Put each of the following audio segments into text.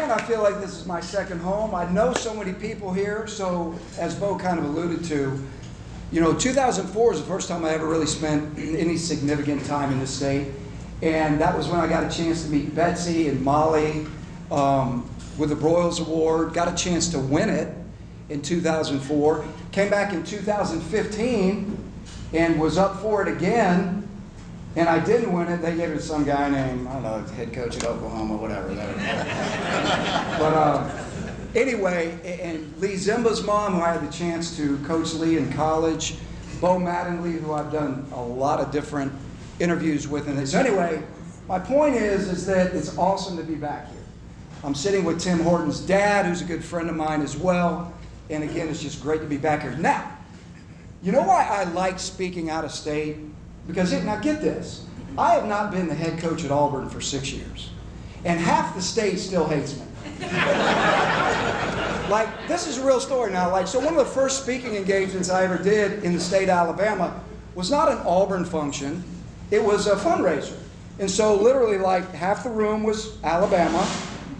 again, I feel like this is my second home. I know so many people here, so as Bo kind of alluded to, you know, 2004 is the first time I ever really spent any significant time in the state. And that was when I got a chance to meet Betsy and Molly with the Broyles Award. Got a chance to win it in 2004. Came back in 2015 and was up for it again. And I didn't win it. They gave it to some guy named, I don't know, head coach at Oklahoma, whatever. But anyway, and Lee Zimba's mom, who I had the chance to coach Lee in college, Bo Mattingly, who I've done a lot of different interviews with. And so anyway, my point is that it's awesome to be back here. I'm sitting with Tim Horton's dad, who's a good friend of mine as well. And again, it's just great to be back here. Now, you know why I like speaking out of state? Because, now get this, I have not been the head coach at Auburn for 6 years. And half the state still hates me. Like, this is a real story now. Like, so one of the first speaking engagements I ever did in the state of Alabama was not an Auburn function, it was a fundraiser. And so literally like half the room was Alabama,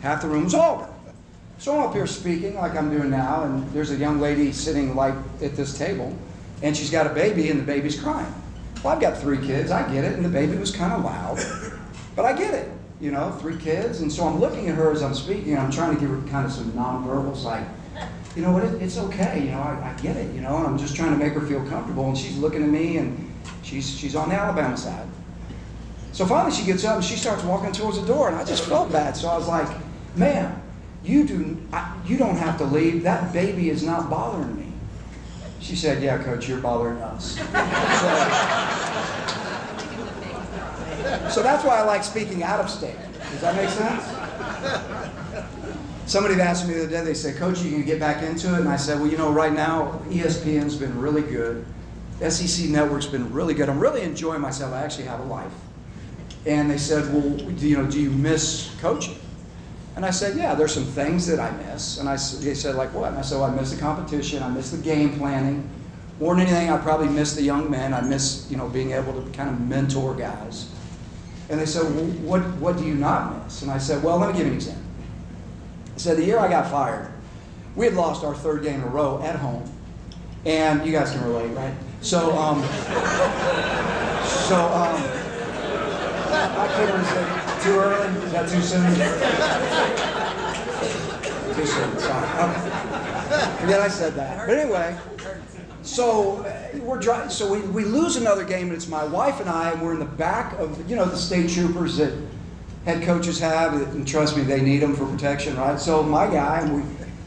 half the room was Auburn. So I'm up here speaking like I'm doing now, and there's a young lady sitting like at this table, and she's got a baby and the baby's crying. Well, I've got 3 kids, I get it, and the baby was kind of loud, but I get it, you know, 3 kids, and so I'm looking at her as I'm speaking, and I'm trying to give her kind of some nonverbals, like, you know what, it's okay, you know, I get it, you know, and I'm just trying to make her feel comfortable, and she's looking at me, and she's on the Alabama side. So finally she gets up, and she starts walking towards the door, and I just felt bad, so I was like, ma'am, you don't have to leave, that baby is not bothering me. She said, yeah, Coach, you're bothering us. So that's why I like speaking out of state. Does that make sense? Somebody asked me the other day, they said, Coach, you can get back into it? And I said, well, you know, right now, ESPN's been really good. SEC Network's been really good. I'm really enjoying myself. I actually have a life. And they said, well, do you miss coaching? And I said, yeah, there's some things that I miss. And they said, like what? And I said, well, I miss the competition. I miss the game planning. More than anything, I probably miss the young men. I miss, you know, being able to kind of mentor guys. And they said, well, what do you not miss? And I said, well, let me give you an example. I said, the year I got fired, we had lost our 3rd game in a row at home. And you guys can relate, right? So, I couldn't resist. Too early? Is that too soon? Too soon, sorry. Okay. Forget I said that. But anyway, so we lose another game, and it's my wife and I, and we're in the back of, you know, the state troopers that head coaches have, and trust me, they need them for protection, right? So my guy, and we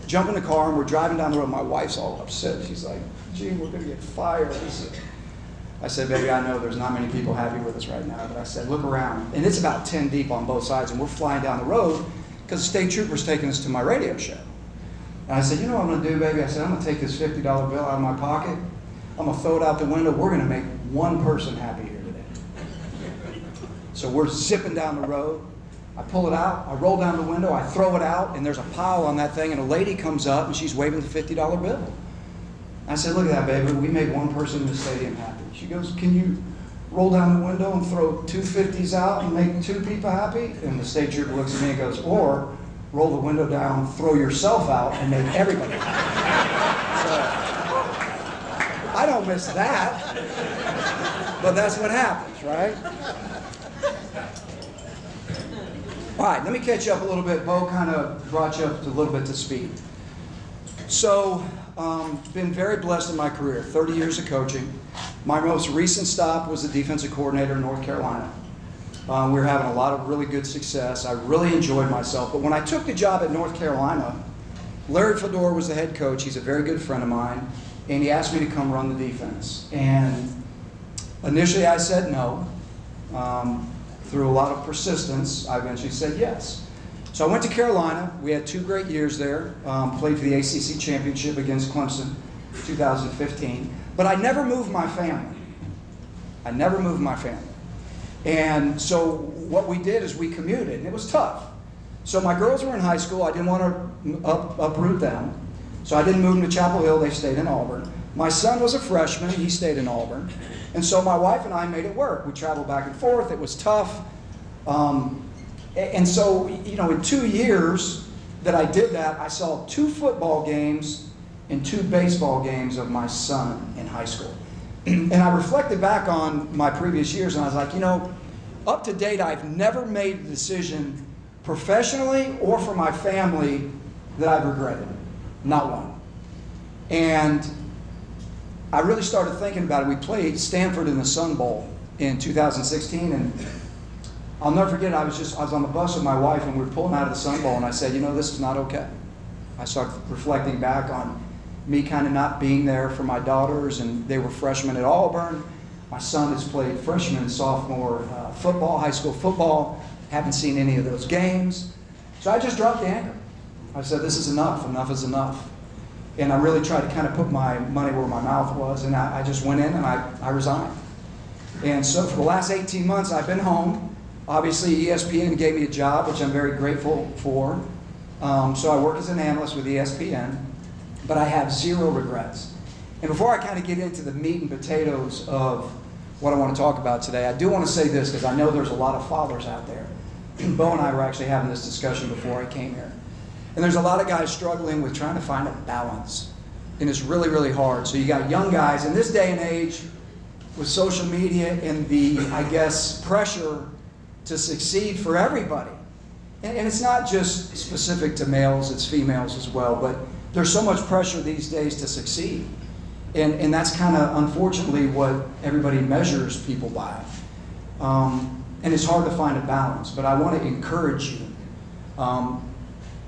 jump in the car, and we're driving down the road. My wife's all upset. She's like, gee, we're going to get fired. I said, baby, I know there's not many people happy with us right now, but I said, look around. And it's about 10 deep on both sides, and we're flying down the road because the state trooper's taking us to my radio show. And I said, you know what I'm going to do, baby? I said, I'm going to take this $50 bill out of my pocket. I'm going to throw it out the window. We're going to make one person happy here today. So we're zipping down the road. I pull it out. I roll down the window. I throw it out, and there's a pile on that thing, and a lady comes up, and she's waving the $50 bill. I said, look at that, baby. We made one person in the stadium happy. She goes, can you roll down the window and throw 2 50s out and make 2 people happy? And the state trooper looks at me and goes, or roll the window down, throw yourself out, and make everybody happy. So, I don't miss that, but that's what happens, right? All right, let me catch you up a little bit. Bo kind of brought you up a little bit to speed. So, been very blessed in my career, 30 years of coaching. My most recent stop was the defensive coordinator in North Carolina. We were having a lot of really good success. I really enjoyed myself. But when I took the job at North Carolina, Larry Fedora was the head coach. He's a very good friend of mine. And he asked me to come run the defense. And initially I said no. Through a lot of persistence, I eventually said yes. So I went to Carolina. We had 2 great years there. Played for the ACC championship against Clemson, 2015. But I never moved my family. I never moved my family. And so what we did is we commuted, and it was tough. So my girls were in high school. I didn't want to uproot them. So I didn't move them to Chapel Hill. They stayed in Auburn. My son was a freshman. He stayed in Auburn. And so my wife and I made it work. We traveled back and forth. It was tough. And so, you know, in 2 years, that I did that, I saw 2 football games and 2 baseball games of my son in high school. And I reflected back on my previous years, and I was like, you know, up to date, I've never made a decision professionally or for my family that I've regretted. Not one. And I really started thinking about it. We played Stanford in the Sun Bowl in 2016, and I'll never forget, I was on the bus with my wife, and we were pulling out of the Sun Bowl, and I said, you know, this is not okay. I started reflecting back on me kind of not being there for my daughters, and they were freshmen at Auburn. My son has played freshman and sophomore football, high school football. Haven't seen any of those games. So I just dropped the anchor. I said, this is enough. Enough is enough. And I really tried to kind of put my money where my mouth was, and I just went in and I resigned. And so for the last 18 months, I've been home. Obviously, ESPN gave me a job, which I'm very grateful for. So I work as an analyst with ESPN, but I have 0 regrets. And before I kind of get into the meat and potatoes of what I want to talk about today, I do want to say this, because I know there's a lot of fathers out there. Bo and I were actually having this discussion before I came here. And there's a lot of guys struggling with trying to find a balance. And it's really, really hard. So you got young guys in this day and age with social media and the, I guess, pressure to succeed for everybody. And it's not just specific to males, it's females as well. But there's so much pressure these days to succeed. And that's kind of, unfortunately, what everybody measures people by. And it's hard to find a balance. But I want to encourage you.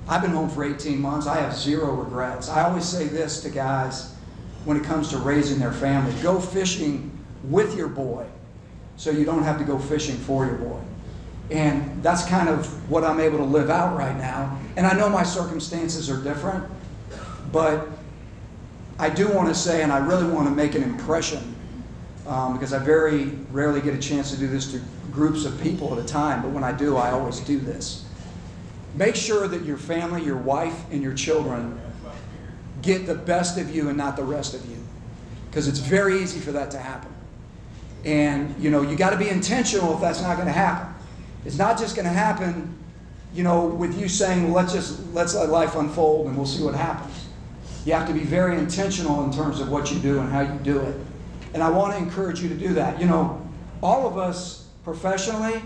I've been home for 18 months. I have 0 regrets. I always say this to guys when it comes to raising their family. Go fishing with your boy so you don't have to go fishing for your boy. And that's kind of what I'm able to live out right now. And I know my circumstances are different, but I do want to say, and I really want to make an impression, because I very rarely get a chance to do this to groups of people at a time, but when I do, I always do this. Make sure that your family, your wife, and your children get the best of you and not the rest of you, because it's very easy for that to happen. And, you know, you got to be intentional if that's not going to happen. It's not just going to happen, you know, with you saying, well, let's let life unfold and we'll see what happens. You have to be very intentional in terms of what you do and how you do it. And I want to encourage you to do that. You know, all of us professionally,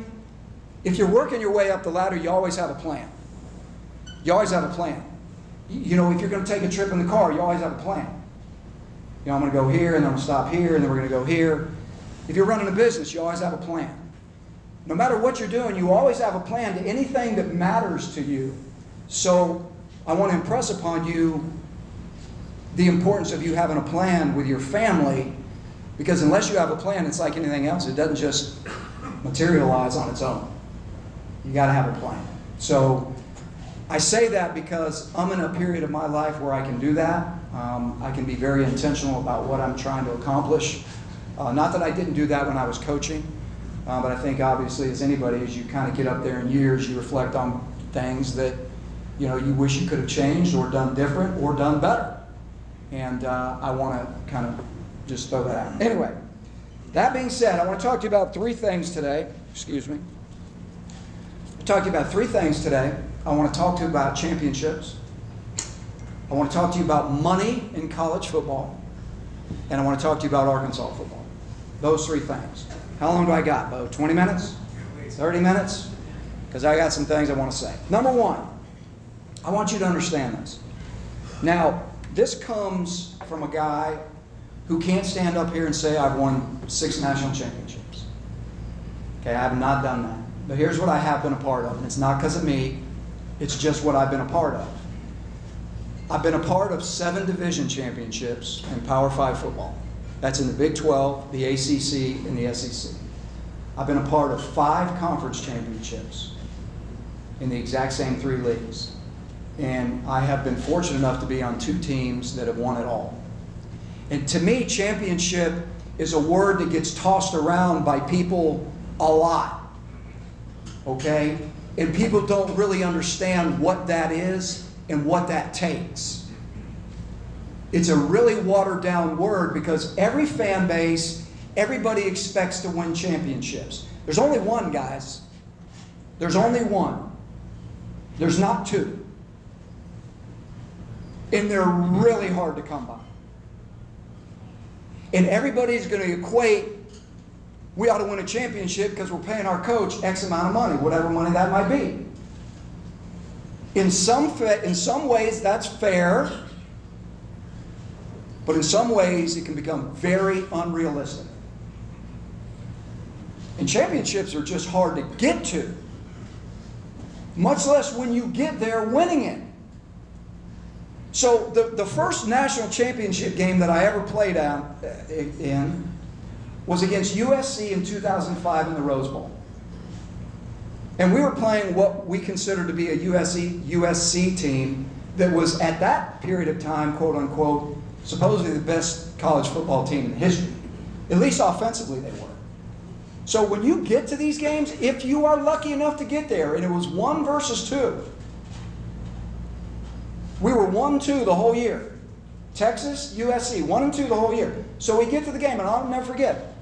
if you're working your way up the ladder, you always have a plan. You always have a plan. You know, if you're going to take a trip in the car, you always have a plan. You know, I'm going to go here, and then I'm going to stop here, and then we're going to go here. If you're running a business, you always have a plan. No matter what you're doing, you always have a plan to anything that matters to you. So I want to impress upon you the importance of you having a plan with your family, because unless you have a plan, it's like anything else. It doesn't just materialize on its own. You got to have a plan. So I say that because I'm in a period of my life where I can do that. I can be very intentional about what I'm trying to accomplish. Not that I didn't do that when I was coaching, but I think obviously as anybody, as you kind of get up there in years, you reflect on things that, you know, you wish you could have changed or done different or done better. And I want to kind of just throw that out. Anyway, that being said, I want to talk to you about 3 things today. Excuse me. I'll talk to you about 3 things today. I want to talk to you about championships. I want to talk to you about money in college football. And I want to talk to you about Arkansas football. Those 3 things. How long do I got, Bo? 20 minutes? 30 minutes? Because I got some things I want to say. Number 1, I want you to understand this. Now, this comes from a guy who can't stand up here and say I've won 6 national championships. Okay, I have not done that. But here's what I have been a part of, and it's not because of me, it's just what I've been a part of. I've been a part of 7 division championships in Power 5 football. That's in the Big 12, the ACC, and the SEC. I've been a part of 5 conference championships in the exact same 3 leagues. And I have been fortunate enough to be on 2 teams that have won it all. And to me, championship is a word that gets tossed around by people a lot. Okay? And people don't really understand what that is and what that takes. It's a really watered down word because every fan base, everybody expects to win championships. There's only one, guys. There's only one. There's not 2. And they're really hard to come by. And everybody's going to equate, we ought to win a championship because we're paying our coach X amount of money, whatever money that might be. In some ways, that's fair. But in some ways, it can become very unrealistic. And championships are just hard to get to. Much less when you get there winning it. So the first national championship game that I ever played in was against USC in 2005 in the Rose Bowl. And we were playing what we considered to be a USC team that was at that period of time, quote unquote, supposedly the best college football team in history. At least offensively they were. So when you get to these games, if you are lucky enough to get there, and it was 1 versus 2. We were 1-2 the whole year. Texas, USC, 1-2 the whole year. So we get to the game, and I'll never forget.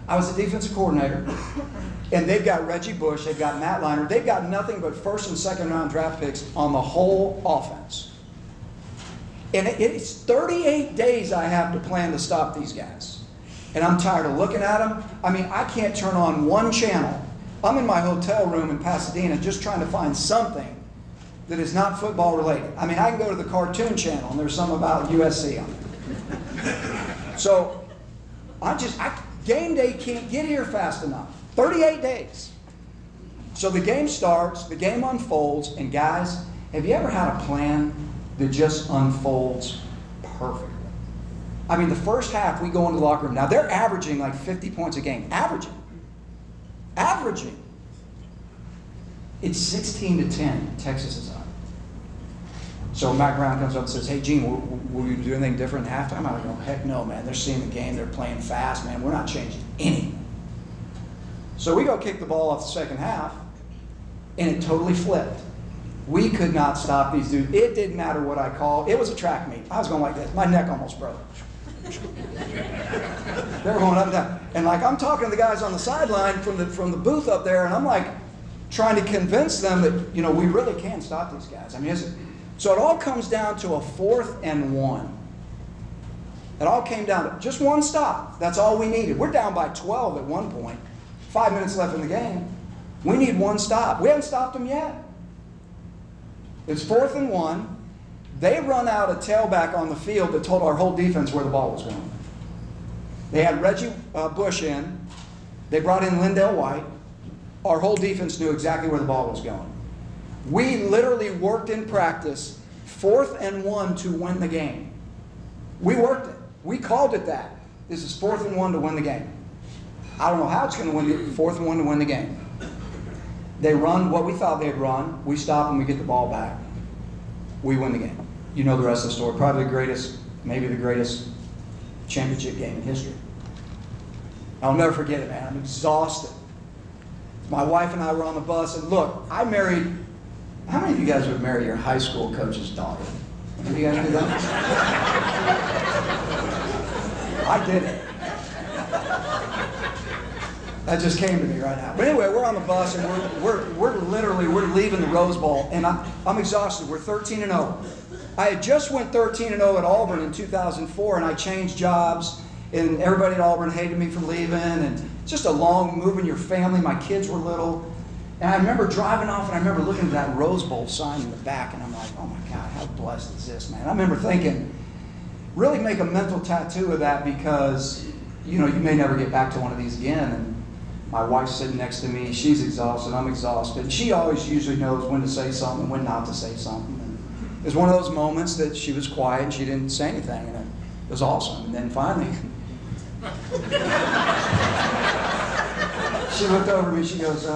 I was the defensive coordinator, and they've got Reggie Bush, they've got Matt Leinart, they've got nothing but first and second round draft picks on the whole offense. And it's 38 days I have to plan to stop these guys. And I'm tired of looking at them. I mean, I can't turn on one channel. I'm in my hotel room in Pasadena just trying to find something that is not football related. I mean, I can go to the cartoon channel and there's some about USC on there. So game day can't get here fast enough. 38 days. So the game starts, the game unfolds, and guys, have you ever had a plan that just unfolds perfectly? I mean, the first half, we go into the locker room. Now, they're averaging like 50 points a game. Averaging. It's 16-10. Texas is up. So Matt Brown comes up and says, hey, Gene, will you do anything different at halftime? I go, heck no, man. They're seeing the game. They're playing fast, man. We're not changing anything. So we go kick the ball off the second half, and it totally flipped. We could not stop these dudes. It didn't matter what I called. It was a track meet. I was going like this. My neck almost broke. They were going up and down. And like I'm talking to the guys on the sideline from the booth up there, and I'm like trying to convince them that, you know, we really can stop these guys. I mean, so it all comes down to a 4th and 1. It all came down to just one stop. That's all we needed. We're down by 12 at one point. 5 minutes left in the game. We need one stop. We haven't stopped them yet. It's 4th and 1. They run out a tailback on the field that told our whole defense where the ball was going. They had Reggie Bush in. They brought in Lindell White. Our whole defense knew exactly where the ball was going. We literally worked in practice 4th and 1 to win the game. We worked it. We called it that. This is 4th and 1 to win the game. I don't know how it's going to win the 4th and 1 to win the game. They run what we thought they'd run. We stop and we get the ball back. We win the game. You know the rest of the story. Probably the greatest, maybe the greatest championship game in history. I'll never forget it, man. I'm exhausted. My wife and I were on the bus, and look, I married, how many of you guys would marry your high school coach's daughter? Have you guys do that? I did it. That just came to me right now. But anyway, we're on the bus, and we're leaving the Rose Bowl, and I'm exhausted. We're 13-0. I had just went 13-0 at Auburn in 2004, and I changed jobs, and everybody at Auburn hated me for leaving, and just a long moving your family. My kids were little, and I remember driving off, and I remember looking at that Rose Bowl sign in the back, and I'm like, oh my God, how blessed is this, man? I remember thinking, really make a mental tattoo of that, because you know you may never get back to one of these again. And my wife's sitting next to me. She's exhausted. I'm exhausted. And she always usually knows when to say something and when not to say something. And it was one of those moments that she was quiet and she didn't say anything, and it was awesome. And then finally, she looked over at me. She goes,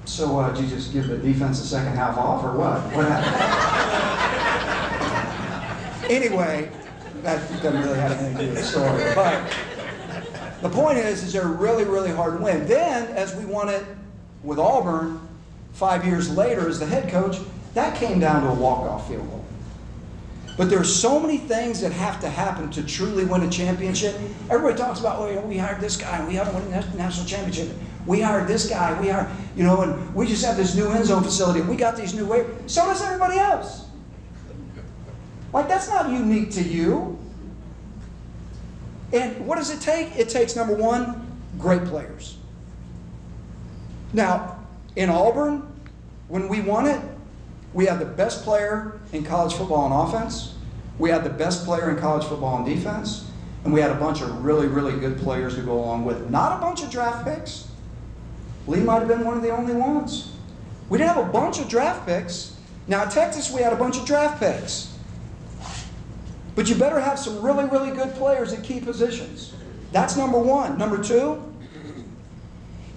so did you just give the defense the second half off or what? What happened? Anyway, that doesn't really have anything to do with the story. But the point is they're really, really hard to win. Then, as we won it with Auburn 5 years later as the head coach, that came down to a walk-off field goal. But there's so many things that have to happen to truly win a championship. Everybody talks about, oh, we hired this guy, and we haven't won a national championship. We hired this guy, and we just have this new end zone facility, and we got these new waivers. So does everybody else. Like, that's not unique to you. And what does it take? It takes, number one, great players. Now, in Auburn, when we won it, we had the best player in college football on offense. We had the best player in college football on defense. And we had a bunch of really, really good players to go along with it. Not a bunch of draft picks. Lee might have been one of the only ones. We didn't have a bunch of draft picks. Now, at Texas, we had a bunch of draft picks. But you better have some really, really good players at key positions. That's number one. Number two,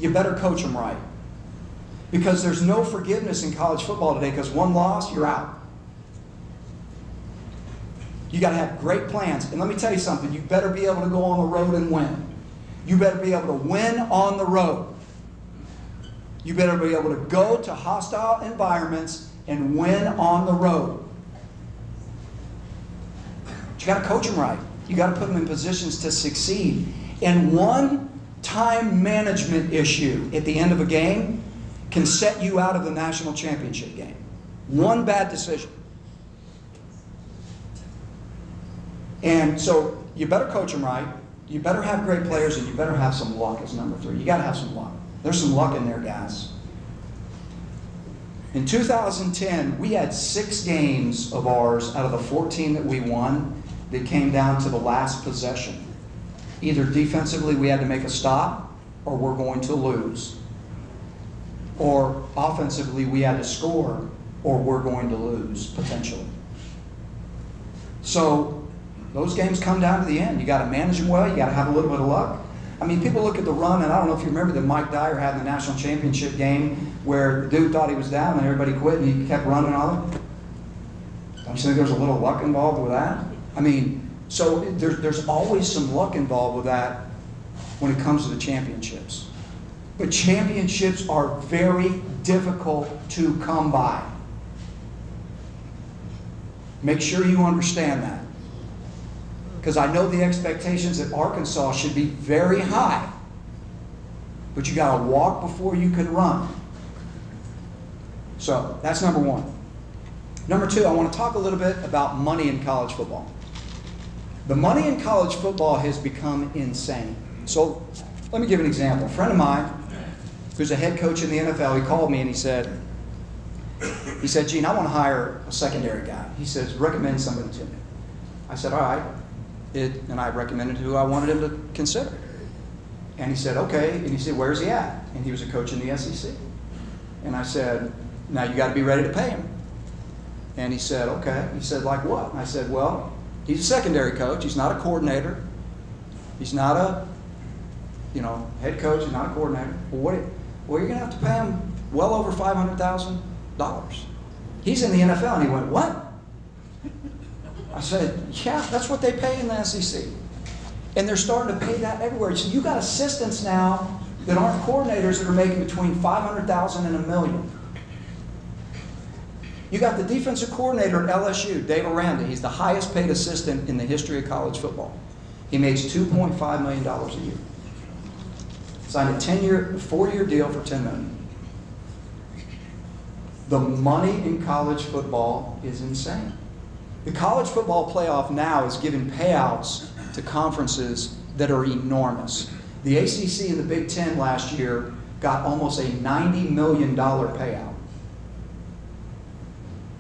you better coach them right. Because there's no forgiveness in college football today, because one loss, you're out. You got to have great plans. And let me tell you something, you better be able to go on the road and win. You better be able to win on the road. You better be able to go to hostile environments and win on the road. But you got to coach them right. You got to put them in positions to succeed. And one time management issue at the end of a game can set you out of the national championship game. One bad decision. And so you better coach them right. You better have great players, and you better have some luck as number three. You got to have some luck. There's some luck in there, guys. In 2010, we had 6 games of ours out of the 14 that we won that came down to the last possession. Either defensively we had to make a stop, or we're going to lose. Or offensively we had to score, or we're going to lose, potentially. So those games come down to the end. You got to manage them well. You got to have a little bit of luck. I mean, people look at the run, and I don't know if you remember that Mike Dyer had in the national championship game where the dude thought he was down and everybody quit and he kept running on it. Don't you think there's a little luck involved with that? I mean, so there's always some luck involved with that when it comes to the championships. But championships are very difficult to come by. Make sure you understand that. Because I know the expectations at Arkansas should be very high. But you got to walk before you can run. So that's number one. Number two, I want to talk a little bit about money in college football. The money in college football has become insane. So let me give an example. A friend of mine who's a head coach in the NFL, he called me and he said, Gene, I want to hire a secondary guy. He says, recommend somebody to me. I said, all right. And I recommended who I wanted him to consider. And he said, okay. And he said, where's he at? And he was a coach in the SEC. And I said, now you got to be ready to pay him. And he said, okay. He said, like what? And I said, well, he's a secondary coach. He's not a coordinator. He's not a, head coach. He's not a coordinator. Well, you're going to have to pay him well over $500,000. He's in the NFL. And he went, what? I said, yeah, that's what they pay in the SEC. And they're starting to pay that everywhere. So you got assistants now that aren't coordinators that are making between $500,000 and $1 million. You got the defensive coordinator at LSU, Dave Aranda. He's the highest paid assistant in the history of college football. He makes $2.5 million a year. Signed a 4-year deal for $10 million. The money in college football is insane. The college football playoff now is giving payouts to conferences that are enormous. The ACC and the Big Ten last year got almost a $90 million payout.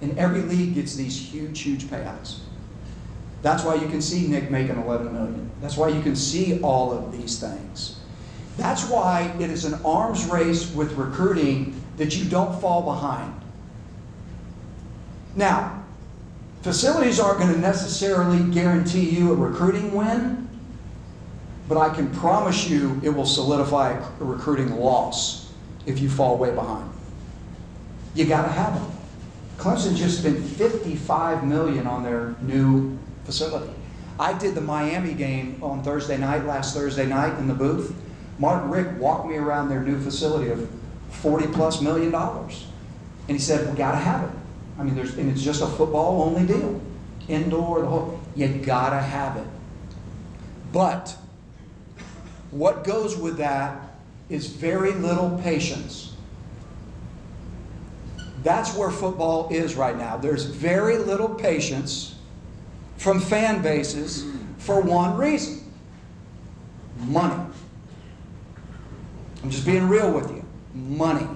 And every league gets these huge, huge payouts. That's why you can see Nick making $11 million. That's why you can see all of these things. That's why it is an arms race with recruiting that you don't fall behind. Now, facilities aren't going to necessarily guarantee you a recruiting win, but I can promise you it will solidify a recruiting loss if you fall way behind. You got to have them. Clemson just spent $55 million on their new facility. I did the Miami game on last Thursday night in the booth. Mark Rick walked me around their new facility of $40+ million. And he said, we got to have it. I mean, and it's just a football-only deal. Indoor, the whole, you got to have it. But what goes with that is very little patience. That's where football is right now. There's very little patience from fan bases for one reason: money. I'm just being real with you. Money.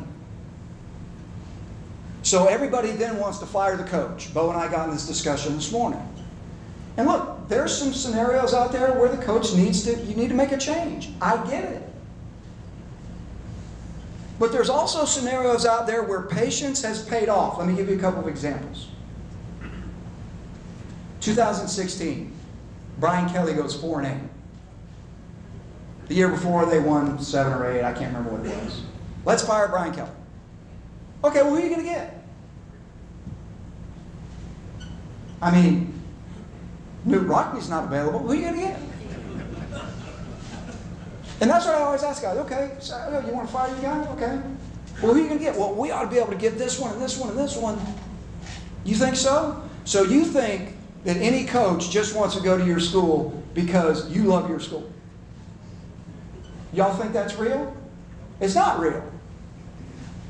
So everybody then wants to fire the coach. Bo and I got in this discussion this morning. And look, there's some scenarios out there where the coach you need to make a change. I get it. But there's also scenarios out there where patience has paid off. Let me give you a couple of examples. 2016, Brian Kelly goes 4-8. The year before they won 7 or 8. I can't remember what it was. Let's fire Brian Kelly. Okay, well, who are you going to get? I mean, Newt Rockney's not available. Who are you going to get? And that's what I always ask guys. Okay, so you want to fire your guy? Okay. Well, who are you going to get? Well, we ought to be able to get this one and this one and this one. You think so? So you think that any coach just wants to go to your school because you love your school? Y'all think that's real? It's not real.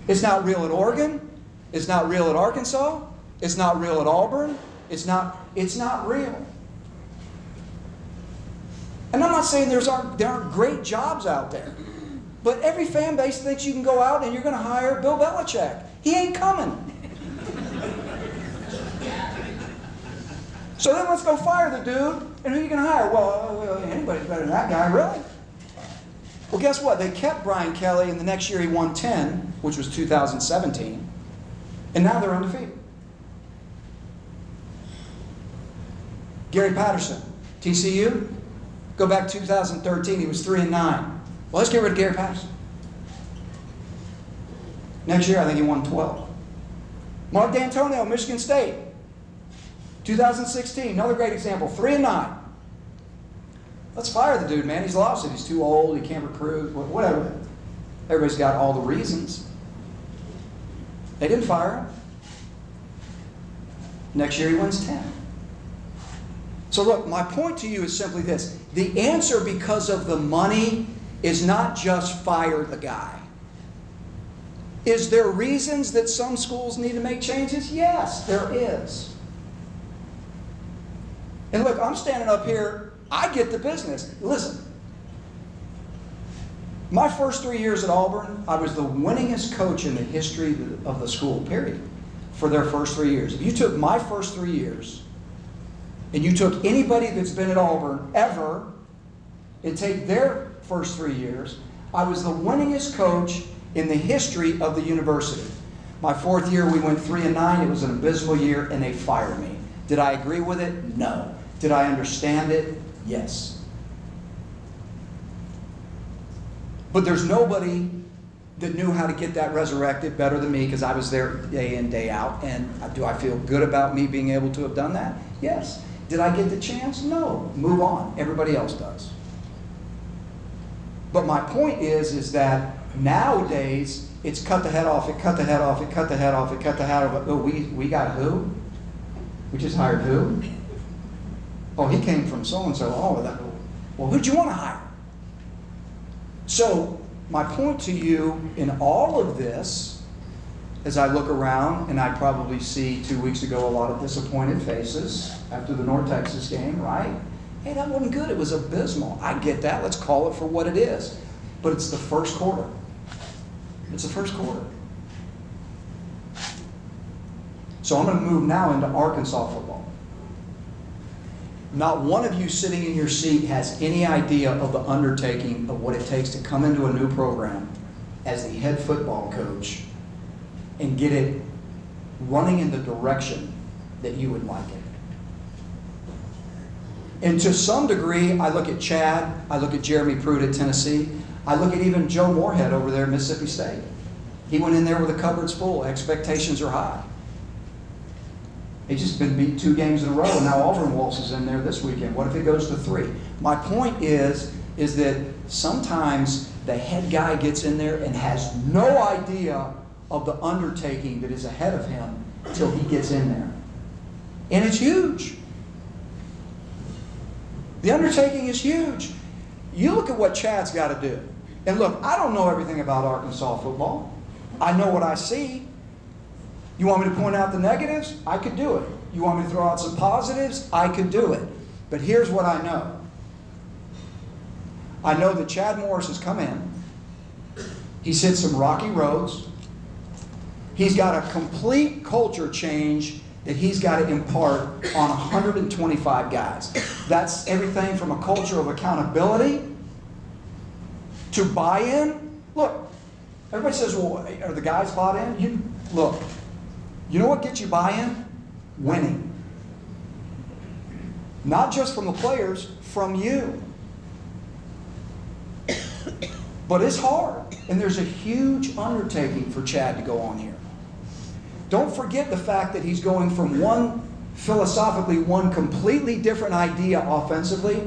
It's not real at Oregon. It's not real at Arkansas. It's not real at Auburn. It's not real. And I'm not saying there aren't great jobs out there. But every fan base thinks you can go out and you're going to hire Bill Belichick. He ain't coming. So then let's go fire the dude. And who are you going to hire? Well, anybody's better than that guy, really. Well, guess what? They kept Brian Kelly, and the next year he won 10, which was 2017. And now they're undefeated. Gary Patterson, TCU. Go back to 2013, he was 3-9. Well, let's get rid of Gary Patterson. Next year, I think he won 12. Mark D'Antonio, Michigan State. 2016, another great example, 3-9. Let's fire the dude, man. He's lost it. He's too old. He can't recruit. Whatever. Everybody's got all the reasons. They didn't fire him. Next year, he wins 10. So look, my point to you is simply this. The answer, because of the money, is not just fire the guy. Is there reasons that some schools need to make changes? Yes, there is. And look, I'm standing up here. I get the business. Listen. My first 3 years at Auburn, I was the winningest coach in the history of the school, period, for their first 3 years. If you took my first 3 years, and you took anybody that's been at Auburn ever and take their first 3 years, I was the winningest coach in the history of the university. My fourth year, we went 3-9. It was an abysmal year, and they fired me. Did I agree with it? No. Did I understand it? Yes. But there's nobody that knew how to get that resurrected better than me, because I was there day in, day out. And do I feel good about me being able to have done that? Yes. Did I get the chance? No. Move on. Everybody else does. But my point is that nowadays, it's cut the head off, it cut the head off, it cut the head off, it cut the head off. Oh, we got who? We just hired who? Oh, he came from so-and-so. Oh, that. Well, who'd you want to hire? So, my point to you in all of this, as I look around, and I probably see 2 weeks ago a lot of disappointed faces after the North Texas game, right? Hey, that wasn't good. It was abysmal. I get that. Let's call it for what it is. But it's the first quarter. It's the first quarter. So I'm going to move now into Arkansas football. Not one of you sitting in your seat has any idea of the undertaking of what it takes to come into a new program as the head football coach and get it running in the direction that you would like it. And to some degree, I look at Chad, I look at Jeremy Pruitt at Tennessee, I look at even Joe Moorhead over there at Mississippi State. He went in there with the cupboards full. Expectations are high. He's just been beat 2 games in a row, and now Auburn waltzes in there this weekend. What if it goes to 3? My point is that sometimes the head guy gets in there and has no idea of the undertaking that is ahead of him until he gets in there. And it's huge. The undertaking is huge. You look at what Chad's got to do. And look, I don't know everything about Arkansas football. I know what I see. You want me to point out the negatives? I could do it. You want me to throw out some positives? I could do it. But here's what I know. I know that Chad Morris has come in. He's hit some rocky roads. He's got a complete culture change that he's got to impart on 125 guys. That's everything from a culture of accountability to buy-in. Look, everybody says, well, are the guys bought in? Look, you know what gets you buy-in? Winning. Not just from the players, from you. But it's hard, and there's a huge undertaking for Chad to go on here. Don't forget the fact that he's going from philosophically one completely different idea offensively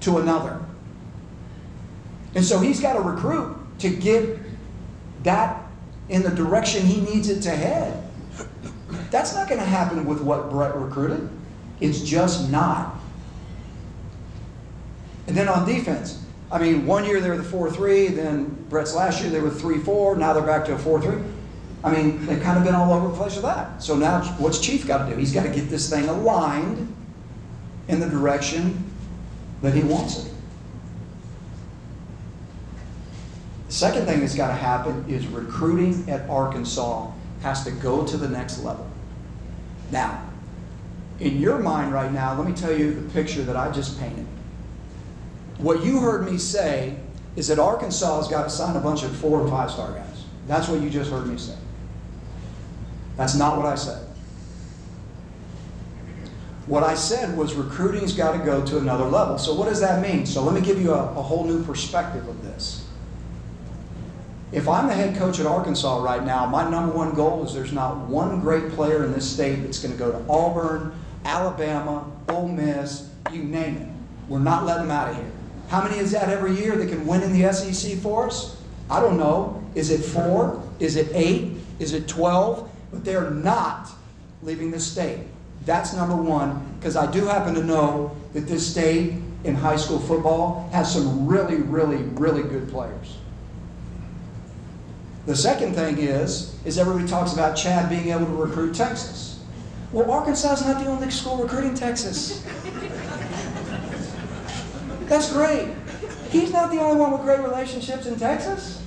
to another. And so he's got to recruit to get that in the direction he needs it to head. That's not going to happen with what Brett recruited. It's just not. And then on defense, I mean, one year they were the 4-3, then Brett's last year they were 3-4, now they're back to a 4-3. I mean, they've kind of been all over the place with that. So now what's Chief got to do? He's got to get this thing aligned in the direction that he wants it. The second thing that's got to happen is recruiting at Arkansas has to go to the next level. Now, in your mind right now, let me tell you the picture that I just painted. What you heard me say is that Arkansas has got to sign a bunch of 4- and 5-star guys. That's what you just heard me say. That's not what I said. What I said was recruiting's got to go to another level. So what does that mean? So let me give you a whole new perspective of this. If I'm the head coach at Arkansas right now, my #1 goal is there's not one great player in this state that's going to go to Auburn, Alabama, Ole Miss, you name it. We're not letting them out of here. How many is that every year that can win in the SEC for us? I don't know. Is it 4? Is it 8? Is it 12? But they're not leaving the state. That's #1, because I do happen to know that this state in high school football has some really, really, really good players. The second thing is everybody talks about Chad being able to recruit Texas. Well, Arkansas is not the only school recruiting Texas. That's great. He's not the only one with great relationships in Texas.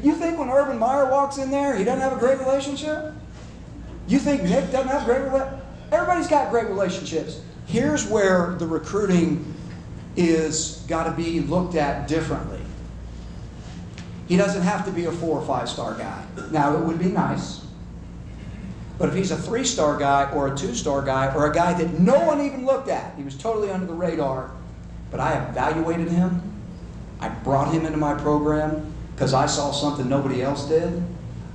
You think when Urban Meyer walks in there, he doesn't have a great relationship? You think Nick doesn't have great relationships? Everybody's got great relationships. Here's where the recruiting is got to be looked at differently. He doesn't have to be a 4- or 5-star guy. Now, it would be nice. But if he's a 3-star guy or a 2-star guy or a guy that no one even looked at, he was totally under the radar, but I evaluated him, I brought him into my program because I saw something nobody else did.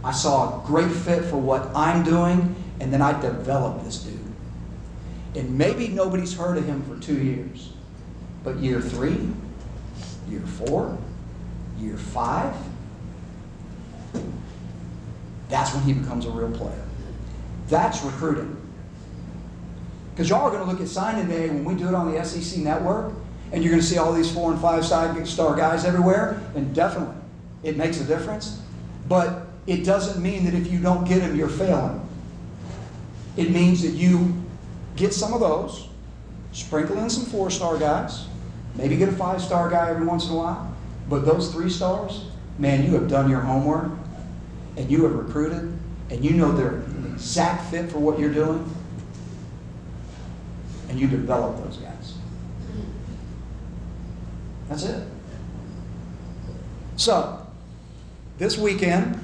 I saw a great fit for what I'm doing, and then I developed this dude. And maybe nobody's heard of him for 2 years, but year 3, year 4, year 5, that's when he becomes a real player. That's recruiting. Because y'all are going to look at signing day when we do it on the SEC network, and you're going to see all these 4- and 5-star guys everywhere, and definitely it makes a difference. But it doesn't mean that if you don't get them, you're failing. It means that you get some of those, sprinkle in some 4-star guys, maybe get a 5-star guy every once in a while, but those 3 stars, man, you have done your homework, and you have recruited, and you know they're an exact fit for what you're doing, and you develop those guys. That's it. So, this weekend,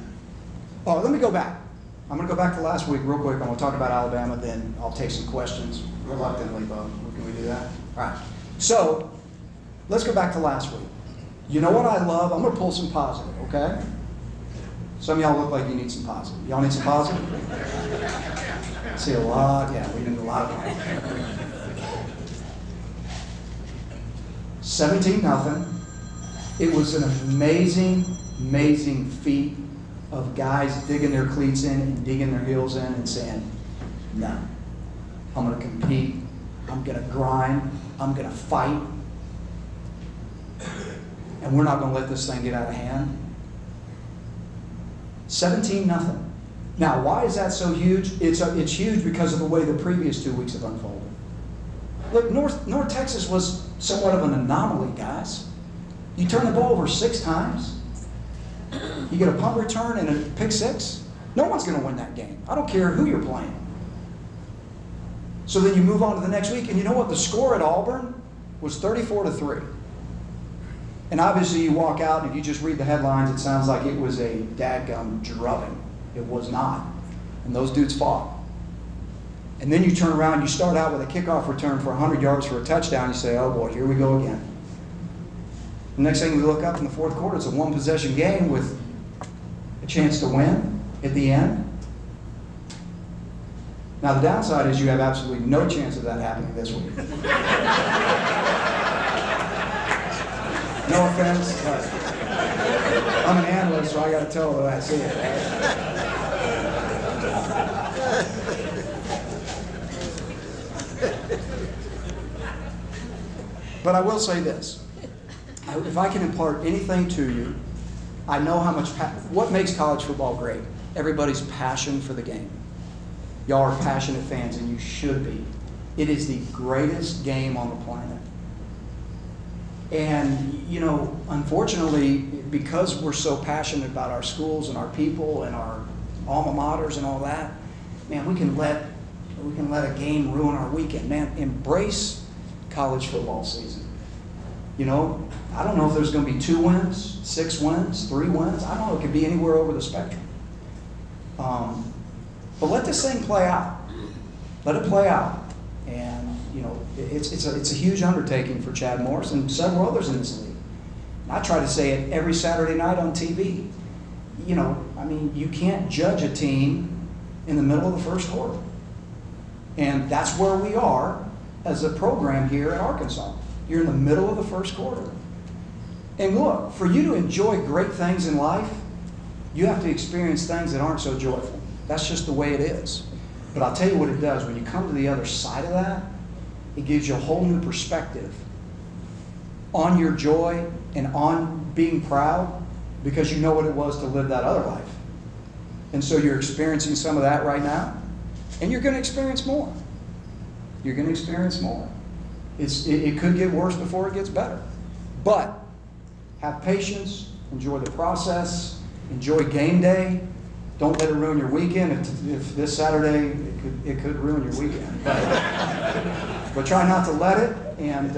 let me go back. I'm going to go back to last week real quick. I'm going to talk about Alabama, then I'll take some questions reluctantly, Bo. Can we do that? All right. So, let's go back to last week. You know what I love? I'm going to pull some positive, okay? Some of y'all look like you need some positive. Y'all need some positive? I see a lot. Yeah, we need a lot of positive. 17-0. It was an amazing, amazing feat of guys digging their cleats in and digging their heels in and saying, no, I'm going to compete. I'm going to grind. I'm going to fight. And we're not going to let this thing get out of hand. 17-0. Now, why is that so huge? It's huge because of the way the previous 2 weeks have unfolded. Look, North Texas was somewhat of an anomaly, guys. You turn the ball over 6 times. You get a punt return and a pick 6. No one's going to win that game. I don't care who you're playing. So then you move on to the next week, and you know what? The score at Auburn was 34-3. And obviously you walk out, and if you just read the headlines, it sounds like it was a dadgum drubbing. It was not. And those dudes fought. And then you turn around, you start out with a kickoff return for 100 yards for a touchdown. You say, oh boy, here we go again. The next thing we look up in the fourth quarter, it's a one-possession game with a chance to win at the end. Now the downside is you have absolutely no chance of that happening this week. No offense, but I'm an analyst, so I got to tell her that I see it. But I will say this. If I can impart anything to you, I know how much, what makes college football great? Everybody's passion for the game. Y'all are passionate fans, and you should be. It is the greatest game on the planet. And, you know, unfortunately, because we're so passionate about our schools and our people and our alma maters and all that, man, we can let a game ruin our weekend. Man, embrace college football season. You know, I don't know if there's going to be 2 wins, 6 wins, 3 wins. I don't know. It could be anywhere over the spectrum. But let this thing play out. Let it play out. And, you know, it's a huge undertaking for Chad Morris and several others in this league. And I try to say it every Saturday night on TV. You know, I mean, you can't judge a team in the middle of the first quarter. And that's where we are as a program here at Arkansas. You're in the middle of the first quarter. And look, for you to enjoy great things in life, you have to experience things that aren't so joyful. That's just the way it is. But I'll tell you what it does. When you come to the other side of that, it gives you a whole new perspective on your joy and on being proud, because you know what it was to live that other life. And so you're experiencing some of that right now, and you're going to experience more. You're going to experience more. It could get worse before it gets better. But have patience, enjoy the process, enjoy game day. Don't let it ruin your weekend. If this Saturday, it could ruin your weekend. But try not to let it, and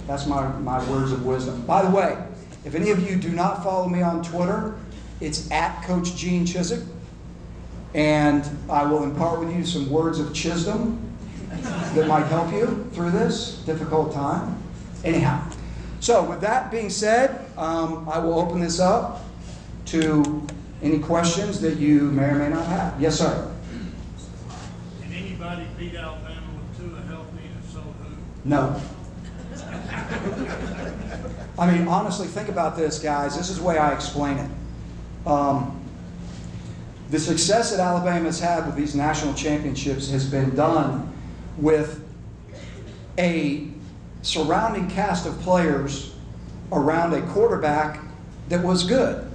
that's my words of wisdom. By the way, if any of you do not follow me on Twitter, it's at Coach Gene Chizik, and I will impart with you some words of wisdom that might help you through this difficult time. Anyhow, so with that being said, I will open this up to any questions that you may or may not have. Yes, sir. Can anybody beat Alabama with 2 healthy, and if so, who? No. I mean, honestly, think about this, guys. This is the way I explain it. The success that Alabama's had with these national championships has been done with a surrounding cast of players around a quarterback that was good.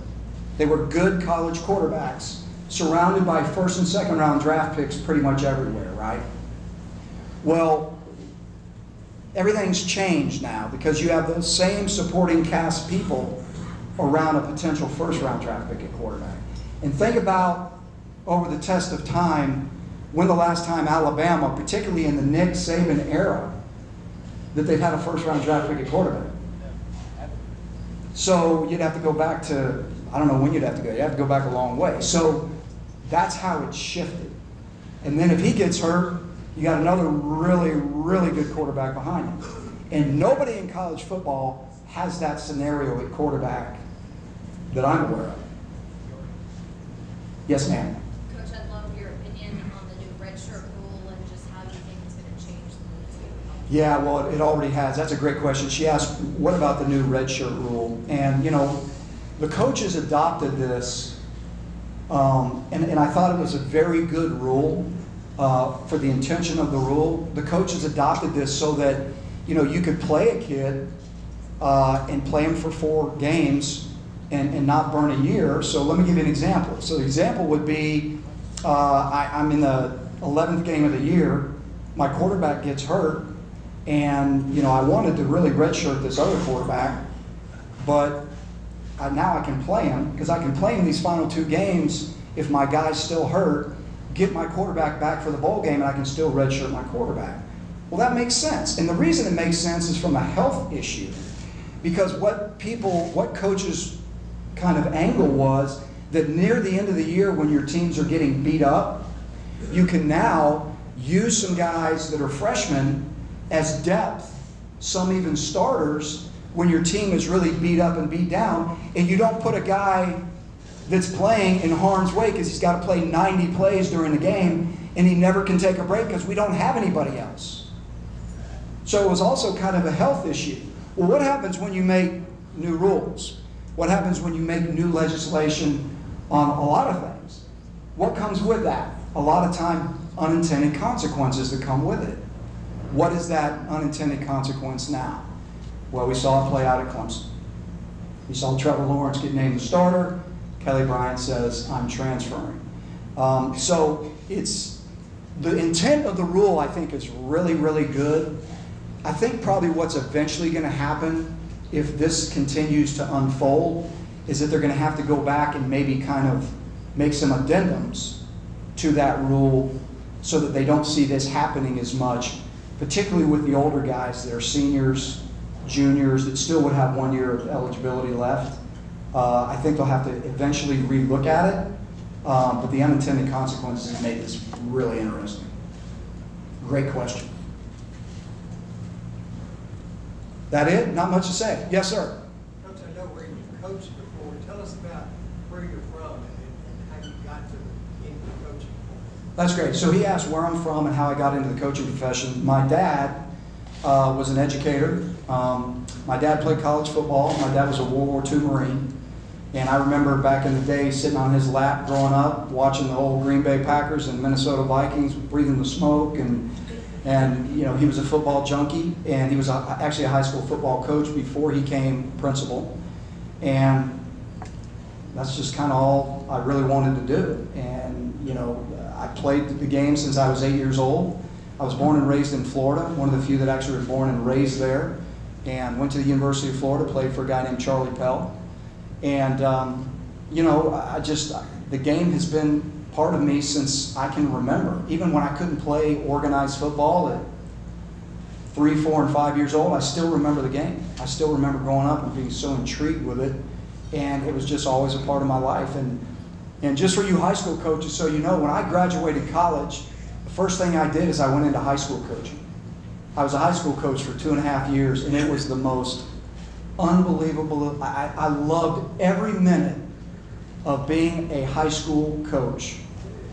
They were good college quarterbacks, surrounded by first and second round draft picks pretty much everywhere, right? Well, everything's changed now because you have the same supporting cast people around a potential first round draft pick at quarterback. And think about, over the test of time, when the last time Alabama, particularly in the Nick Saban era, that they've had a first round draft pick at quarterback. So you'd have to go back to, I don't know when you'd have to go. You have to go back a long way. So that's how it's shifted. And then if he gets hurt, you got another really, really good quarterback behind him. And nobody in college football has that scenario at quarterback that I'm aware of. Yes, ma'am. Coach, I'd love your opinion on the new redshirt rule and just how you think it's going to change the league. Yeah, well, it already has. That's a great question. She asked, what about the new redshirt rule? And, you know, the coaches adopted this, and I thought it was a very good rule for the intention of the rule. The coaches adopted this so that, you know, you could play a kid and play him for 4 games and not burn a year. So let me give you an example. So the example would be, I'm in the 11th game of the year, my quarterback gets hurt, and I wanted to really redshirt this other quarterback, but now I can play him, because I can play him these final 2 games if my guy's still hurt, get my quarterback back for the bowl game, and I can still redshirt my quarterback. Well, that makes sense. And the reason it makes sense is from a health issue, because what coaches' kind of angle was that near the end of the year when your teams are getting beat up, you can now use some guys that are freshmen as depth, some even starters, when your team is really beat up and beat down, and you don't put a guy that's playing in harm's way because he's got to play 90 plays during the game and he never can take a break because we don't have anybody else. So it was also kind of a health issue. Well, what happens when you make new rules? What happens when you make new legislation on a lot of things? What comes with that? A lot of time, unintended consequences that come with it. What is that unintended consequence now? Well, we saw it play out at Clemson. We saw Trevor Lawrence get named the starter. Kelly Bryant says, I'm transferring. So it's the intent of the rule, I think, is really, really good. I think probably what's eventually going to happen if this continues to unfold is that they're going to have to go back and maybe kind of make some addendums to that rule so that they don't see this happening as much, particularly with the older guys that are seniors, juniors, that still would have 1 year of eligibility left. I think they'll have to eventually relook at it, but the unintended consequences made this really interesting. Great question. That it? Not much to say. Yes, sir? Coach, I know where you've coached before. Tell us about where you're from and how you got into the coaching. That's great. So he asked where I'm from and how I got into the coaching profession. My dad was an educator. My dad played college football. My dad was a World War II Marine. And I remember back in the day sitting on his lap growing up, watching the old Green Bay Packers and Minnesota Vikings, breathing the smoke. And he was a football junkie. And he was actually a high school football coach before he became principal. And that's just kind of all I really wanted to do. And, I played the game since I was 8 years old. I was born and raised in Florida, one of the few that actually were born and raised there. And went to the University of Florida, played for a guy named Charlie Pell. And, the game has been part of me since I can remember. Even when I couldn't play organized football at 3, 4, and 5 years old, I still remember the game. I still remember growing up and being so intrigued with it. And it was just always a part of my life. And just for you high school coaches, so you know, when I graduated college, the first thing I did is I went into high school coaching. I was a high school coach for 2.5 years, and it was the most unbelievable. I loved every minute of being a high school coach,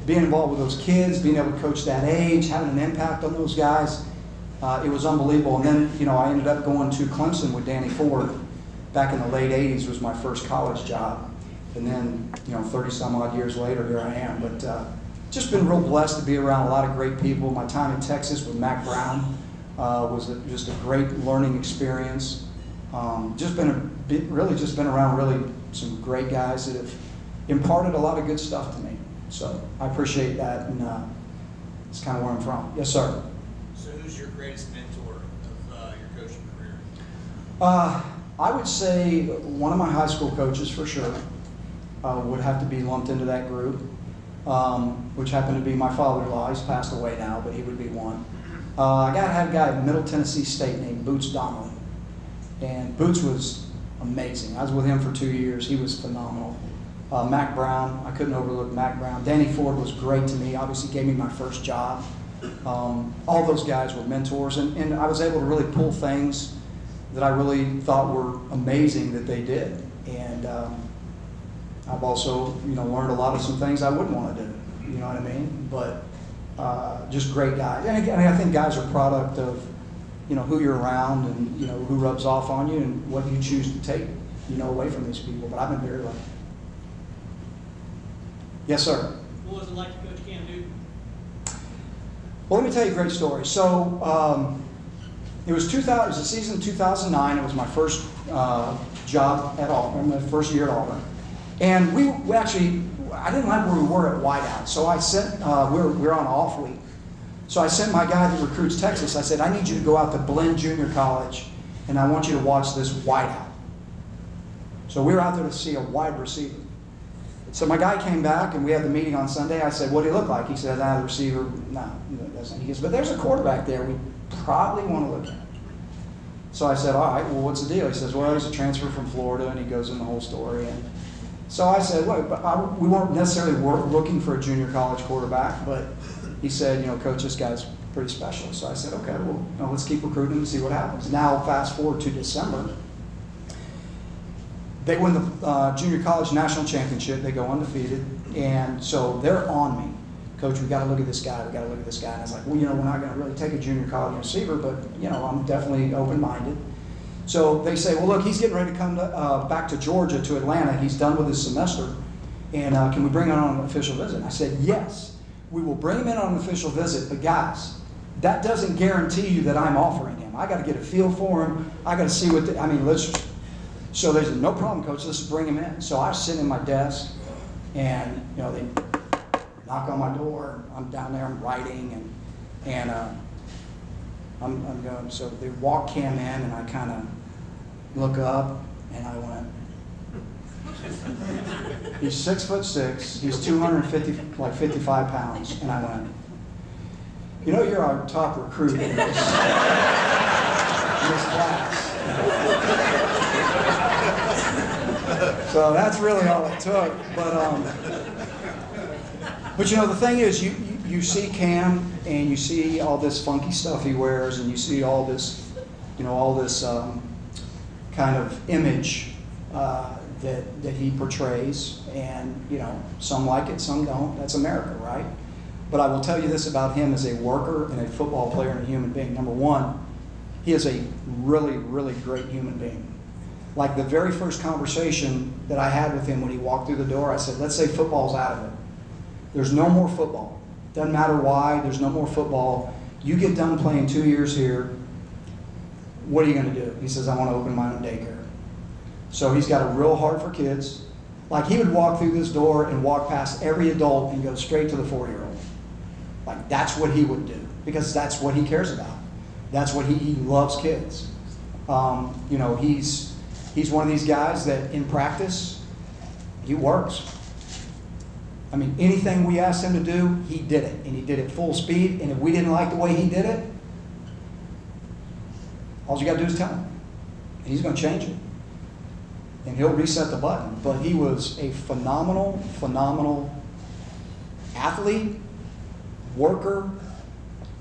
being involved with those kids, being able to coach that age, having an impact on those guys. It was unbelievable. And then, I ended up going to Clemson with Danny Ford back in the late 80s was my first college job. And then, 30-some odd years later, here I am. But just been real blessed to be around a lot of great people. My time in Texas with Mac Brown was just a great learning experience. Just been around really some great guys that have imparted a lot of good stuff to me. So I appreciate that, and it's kind of where I'm from. Yes, sir. So who's your greatest mentor of your coaching career? I would say one of my high school coaches for sure would have to be lumped into that group, which happened to be my father-in-law. He's passed away now, but he would be one. I had a guy at Middle Tennessee State named Boots Donnelly. And Boots was amazing. I was with him for 2 years. He was phenomenal. Mac Brown, I couldn't overlook Mac Brown. Danny Ford was great to me. Obviously gave me my first job. All those guys were mentors. And I was able to really pull things that I really thought were amazing that they did. And I've also, learned a lot of some things I wouldn't want to do. You know what I mean? But just great guys. And again, I think guys are a product of who you're around and, who rubs off on you and what you choose to take, away from these people. But I've been very lucky. Yes, sir? What was it like to coach Cam Newton? Well, let me tell you a great story. So it was the season of 2009. It was my first job at Auburn, my first year at Auburn. And we actually, I didn't like where we were at wideout, so I sent, we were on an off week. So I sent my guy that recruits Texas, I said, I need you to go out to Blinn Junior College, and I want you to watch this wideout. So we were out there to see a wide receiver. So my guy came back, and we had the meeting on Sunday. I said, what do he look like? He said, the receiver, no, he doesn't. He goes, but there's a quarterback there we probably want to look at. So I said, all right, well, what's the deal? He says, well, he's a transfer from Florida, and he goes in the whole story. And so I said, look, we weren't necessarily looking for a junior college quarterback, but he said, you know, coach, this guy's pretty special. So I said, okay, well, you know, let's keep recruiting and see what happens. Now, fast forward to December. They win the junior college national championship. They go undefeated. And so they're on me. Coach, we got to look at this guy. We got to look at this guy. And I was like, well, you know, we're not going to really take a junior college receiver, but, you know, I'm definitely open-minded. So they say, well, look, he's getting ready to come back to Georgia, to Atlanta. He's done with his semester. And can we bring him on an official visit? And I said, yes, we will bring him in on an official visit. But, guys, that doesn't guarantee you that I'm offering him. I got to get a feel for him. I got to see what, let's. So they said, no problem, coach, let's bring him in. So I was sitting at my desk, and, you know, they knock on my door. I'm down there, I'm writing, and I'm going. So they walk Cam in, and I kind of look up, and I went. He's 6'6", he's 55 pounds, and I went. You know, you're our top recruit in this class. So that's really all it took. But you know, the thing is, you see Cam, and you see all this funky stuff he wears, and you see all this, you know, all this kind of image that he portrays, and you know, some like it, some don't. That's America, right? But I will tell you this about him as a worker and a football player and a human being. Number one, he is a really, really great human being. Like the very first conversation that I had with him when he walked through the door, I said, let's say football's out of it. There's no more football. Doesn't matter why, there's no more football. You get done playing 2 years here, what are you going to do? He says, I want to open my own daycare. So he's got a real heart for kids. Like he would walk through this door and walk past every adult and go straight to the 4-year-old. Like that's what he would do, because that's what he cares about. That's what he loves kids. You know, he's one of these guys that in practice, he works. I mean, anything we asked him to do, he did it. And he did it full speed. And if we didn't like the way he did it, all you got to do is tell him. And he's going to change it. And he'll reset the button. But he was a phenomenal, phenomenal athlete, worker,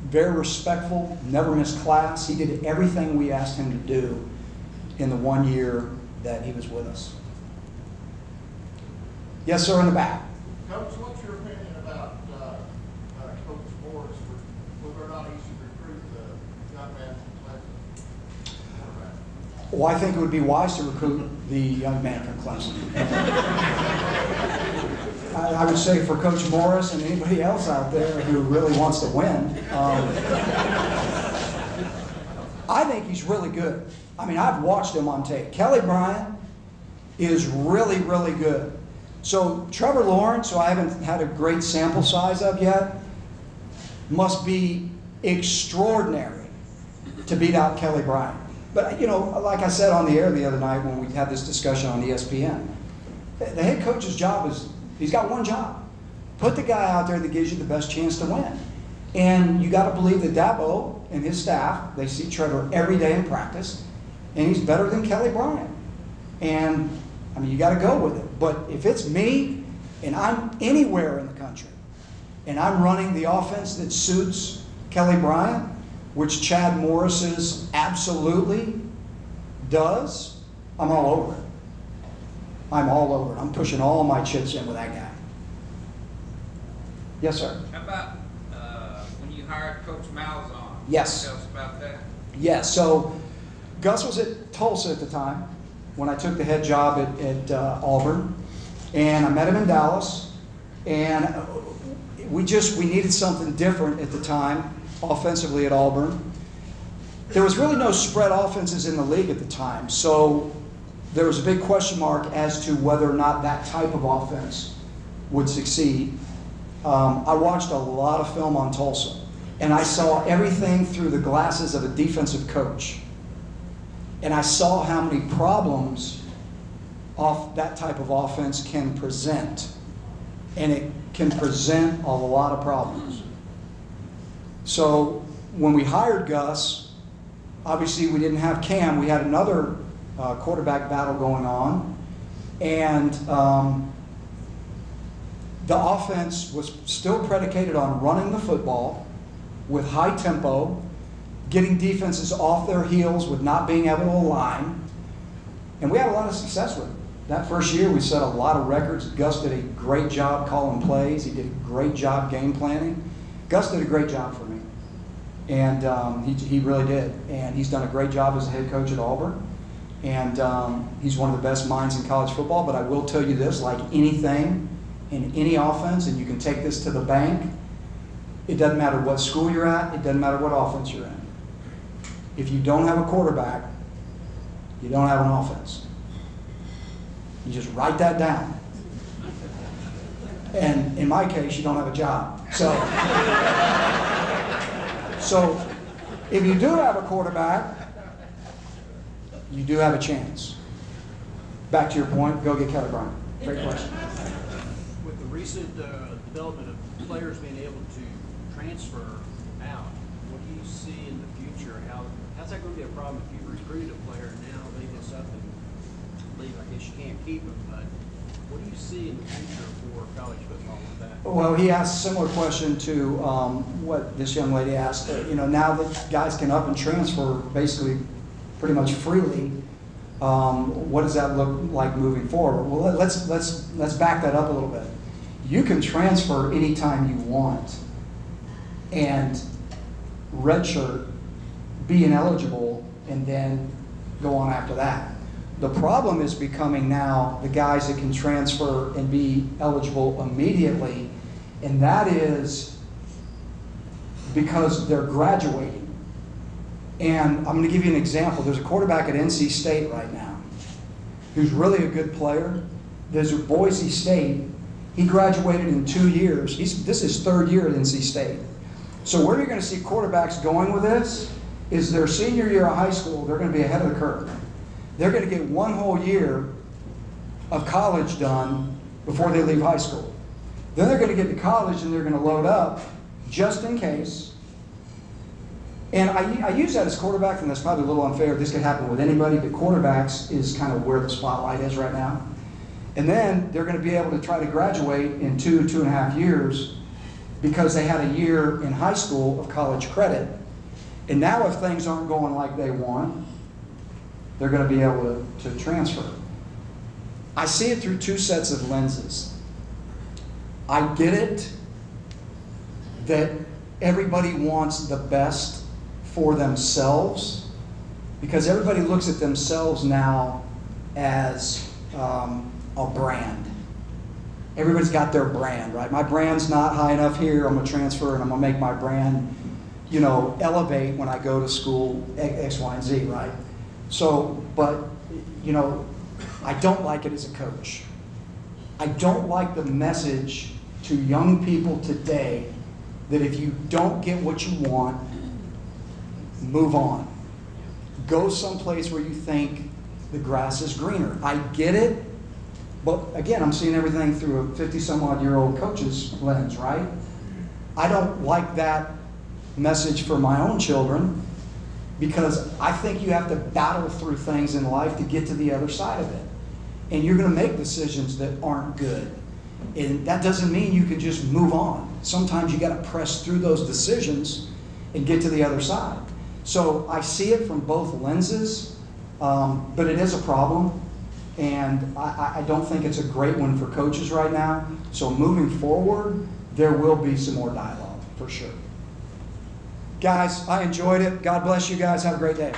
very respectful, never missed class. He did everything we asked him to do in the 1 year that he was with us. Yes, sir, in the back. Coach, what's your opinion about Coach Morris, whether or not he should recruit the young man from Clemson? Well, I think it would be wise to recruit the young man from Clemson. I would say for Coach Morris and anybody else out there who really wants to win, I think he's really good. I mean, I've watched him on tape. Kelly Bryant is really, really good. So Trevor Lawrence, who I haven't had a great sample size of yet, must be extraordinary to beat out Kelly Bryant. But, you know, like I said on the air the other night when we had this discussion on ESPN, the head coach's job is, he's got one job. Put the guy out there that gives you the best chance to win. And you got to believe that Dabo and his staff, they see Trevor every day in practice, and he's better than Kelly Bryant. And, I mean, you got to go with it. But if it's me and I'm anywhere in the country and I'm running the offense that suits Kelly Bryant, which Chad Morris's absolutely does, I'm all over it. I'm all over it. I'm pushing all my chips in with that guy. Yes, sir. How about when you hired Coach Malzahn? Yes. Tell us about that. Yes. So Gus was at Tulsa at the time when I took the head job at Auburn, and I met him in Dallas, and we needed something different at the time offensively at Auburn. there was really no spread offenses in the league at the time, so there was a big question mark as to whether or not that type of offense would succeed. I watched a lot of film on Tulsa, and I saw everything through the glasses of a defensive coach. And I saw how many problems off that type of offense can present. And it can present a lot of problems. So when we hired Gus, obviously we didn't have Cam. We had another quarterback battle going on. And the offense was still predicated on running the football with high tempo, getting defenses off their heels with not being able to align. And we had a lot of success with it. That first year, we set a lot of records. Gus did a great job calling plays. He did a great job game planning. Gus did a great job for me. And he really did. And he's done a great job as a head coach at Auburn. And he's one of the best minds in college football. But I will tell you this, like anything in any offense, and you can take this to the bank, it doesn't matter what school you're at, it doesn't matter what offense you're in. If you don't have a quarterback, you don't have an offense. You just write that down. And in my case, you don't have a job. So if you do have a quarterback, you do have a chance. Back to your point, go get Kelly Bryant. Great question. With the recent development of players being able to transfer out, what do you see in the future? How's that going to be a problem if you recruit a player and now they get up and leave? I guess you can't keep them, but what do you see in the future for college football with that? Well, he asked a similar question to what this young lady asked. Now that guys can up and transfer basically pretty much freely, what does that look like moving forward? Well, let's back that up a little bit. You can transfer anytime you want, and redshirt, be ineligible, and then go on after that. The problem is becoming now the guys that can transfer and be eligible immediately, and that is because they're graduating. And I'm going to give you an example. There's a quarterback at NC State right now who's really a good player. There's a Boise State. He graduated in 2 years. This is his third year at NC State. So where you're going to see quarterbacks going with this is their senior year of high school, they're going to be ahead of the curve. They're going to get 1 whole year of college done before they leave high school. Then they're going to get to college and they're going to load up just in case. And I use that as quarterback, and that's probably a little unfair. This could happen with anybody, but quarterbacks is kind of where the spotlight is right now. And then they're going to be able to try to graduate in 2.5 years because they had a year in high school of college credit. And now if things aren't going like they want, they're going to be able to transfer. I see it through 2 sets of lenses. I get it that everybody wants the best for themselves because everybody looks at themselves now as a brand. Everybody's got their brand, right? My brand's not high enough here. I'm going to transfer and I'm going to make my brand, elevate when I go to school X, Y, and Z, right? So, but, I don't like it as a coach. I don't like the message to young people today that if you don't get what you want, move on. Go someplace where you think the grass is greener. I get it, but again, I'm seeing everything through a 50-some-odd-year-old coach's lens, right? I don't like that message for my own children because I think you have to battle through things in life to get to the other side of it. And you're going to make decisions that aren't good. And that doesn't mean you can just move on. Sometimes you got to press through those decisions and get to the other side. So I see it from both lenses, but it is a problem. And I don't think it's a great one for coaches right now. So moving forward, there will be some more dialogue, for sure. Guys, I enjoyed it. God bless you guys. Have a great day.